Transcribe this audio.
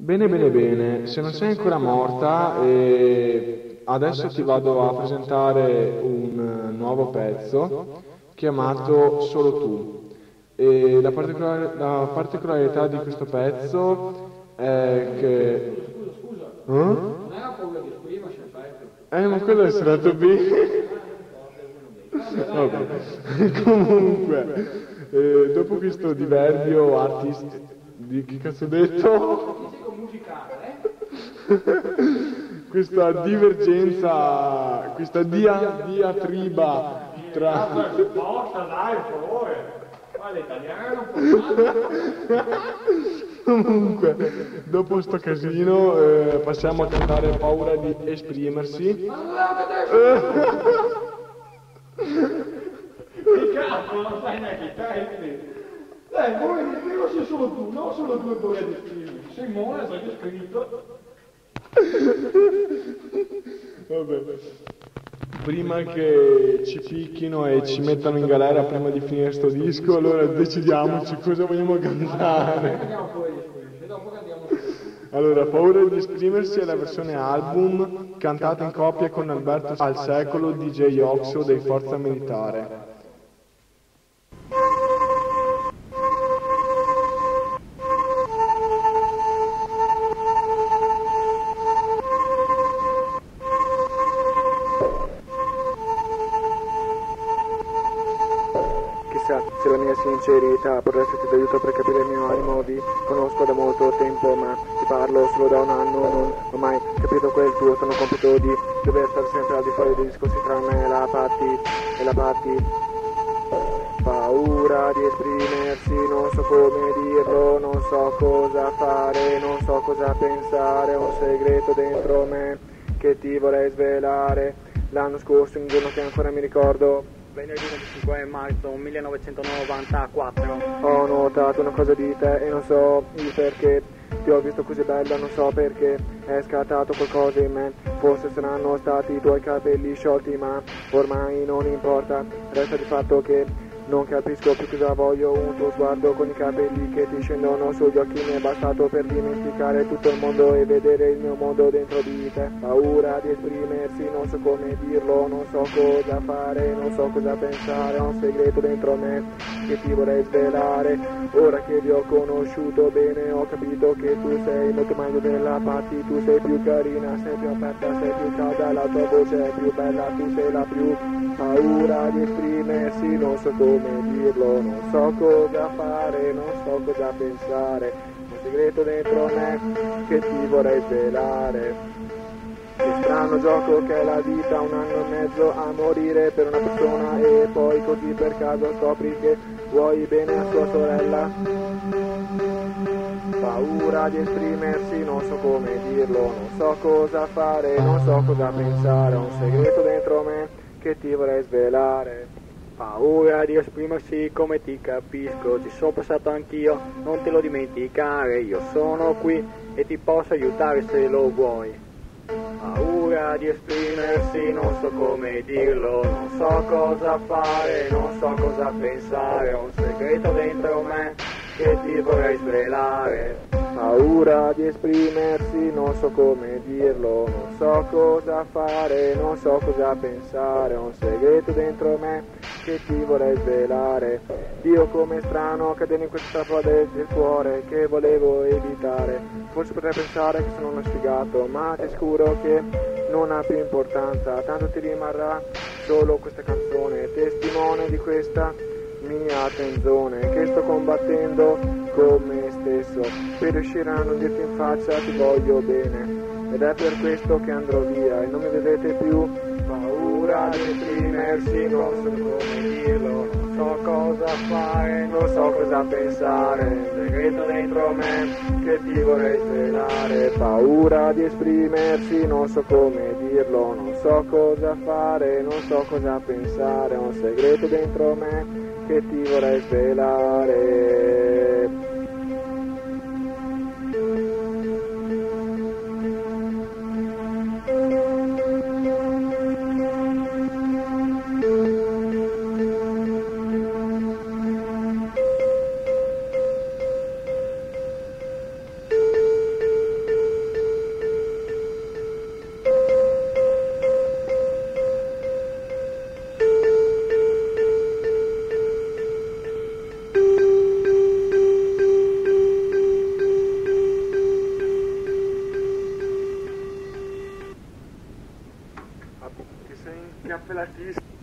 Bene, bene, bene, se non sei ancora morta, adesso ti vado a presentare un nuovo pezzo chiamato Solo tu. E la particolarità di questo pezzo è che... Eh? Non era paura di esprimersi, aspetta. Ma quello è strato B. Vabbè. Comunque, dopo questo diverbio artist... Di che cazzo ho detto? Fisico musicale, Questa divergenza, questa diatriba tra... Forza, dai, per favore. Ma l'italiano, forza. Comunque, dopo sto casino, passiamo a cantare Paura di esprimersi. Ma non adesso! Che cazzo, non sai neanche i testi. Voi mi scrivo sei solo tu, non solo due paure di esprimersi. Sei mone, sai che scritto. Vabbè. Prima che ci picchino e ci mettano in galera prima di finire sto disco, allora decidiamoci cosa vogliamo cantare. Andiamo pure di esprimersi, dopo che andiamo su. Allora, Paura di esprimersi è la versione album cantata in coppia con Alberto al secolo DJ Oxo dei Forza Militare. Chissà se la mia sincerità potrà esserti d'aiuto per capire il mio animo. Vi conosco da molto tempo, ma ti parlo solo da un anno. Non ho mai capito quel tuo strano compito di dover stare sempre al di fuori dei discorsi tra me e la Patti. Paura di esprimersi, non so come dirlo, non so cosa fare, non so cosa pensare. Ho un segreto dentro me che ti vorrei svelare. L'anno scorso, un giorno che ancora mi ricordo, Venerdì 25 marzo 1994. ho notato una cosa di te e non so il perché. Ti ho visto così bella, non so perché. È scattato qualcosa in me. Forse saranno stati i tuoi capelli sciolti, ma ormai non importa. Resta di fatto che non capisco più cosa voglio. Un tuo sguardo con i capelli che ti scendono sugli occhi mi è bastato per dimenticare tutto il mondo e vedere il mio mondo dentro di te. Paura di esprimersi, non so come dirlo, non so cosa fare, non so cosa pensare. Ho un segreto dentro me che ti vorrei svelare. Ora che vi ho conosciuto bene ho capito che tu sei molto meglio della Patti. Tu sei più carina, sei più aperta, sei più calda, la tua voce è più bella, tu sei la più. Paura di esprimersi, non so come dirlo, non so cosa fare, non so cosa pensare. Un segreto dentro me che ti vorrei svelare. Che strano gioco che è la vita, un anno e mezzo a morire per una persona e poi così per caso scopri che vuoi bene a sua sorella. Paura di esprimersi, non so come dirlo, non so cosa fare, non so cosa pensare. Ho un segreto dentro me che ti vorrei svelare. Paura di esprimersi, come ti capisco, ci sono passato anch'io, non te lo dimenticare, io sono qui e ti posso aiutare se lo vuoi. Paura di esprimersi, non so come dirlo, non so cosa fare, non so cosa pensare. Ho un segreto dentro me che ti vorrei svelare. Paura di esprimersi, non so come dirlo, non so cosa fare, non so cosa pensare. Ho un segreto dentro me che ti vorrei svelare. Dio, come strano cadere in questa trappola del cuore che volevo evitare. Forse potrei pensare che sono uno sfigato, ma ti assicuro che non ha più importanza. Tanto ti rimarrà solo questa canzone, testimone di questa mia tenzone che sto combattendo con me stesso per riuscire a non dirti in faccia ti voglio bene. Ed è per questo che andrò via e non mi vedrete più. Paura di esprimersi, non so come dirlo, non so cosa fare, non so cosa pensare. Un segreto dentro me che ti vorrei svelare. Paura di esprimersi, non so come dirlo, non so cosa fare, non so cosa pensare. Ho un segreto dentro me che ti vorrei svelare. sei incappelatissimo.